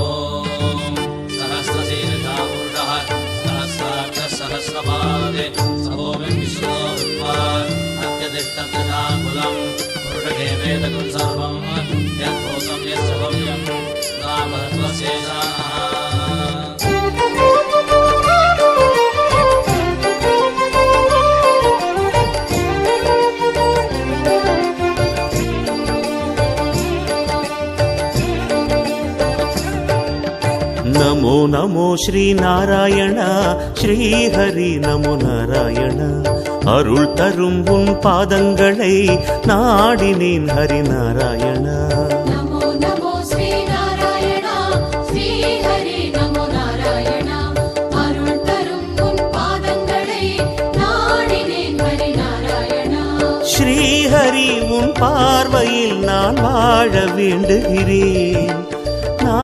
ஓம் சஹஸ்ரசீர்ஷா புருஷः சஹஸ்ராட்சः சஹஸ்ரபாதே சவோமிம் விஸ்வோ அத்யதிஷ்டத்ரிஷாங்குலம் புருஷகே வேதகும் சர்வம் யத்பூதம் யஸ்ய பவ்யம் நாமத்வசேஷா. நமோ நமோ ஸ்ரீ நாராயண ஸ்ரீஹரி நமோ நாராயண. அருள் தரும் உன் பாதங்களை நாடினேன் ஹரி நாராயண. நமோ நமோ ஸ்ரீ நாராயணா ஸ்ரீ ஹரி நமோ நாராயணா. அருள் தரும் உன் பாதங்களை நாடினேன் ஹரி நாராயணா. ஸ்ரீஹரி உன் பார்வையில் நான் வாழ வேண்டுகிறேன்.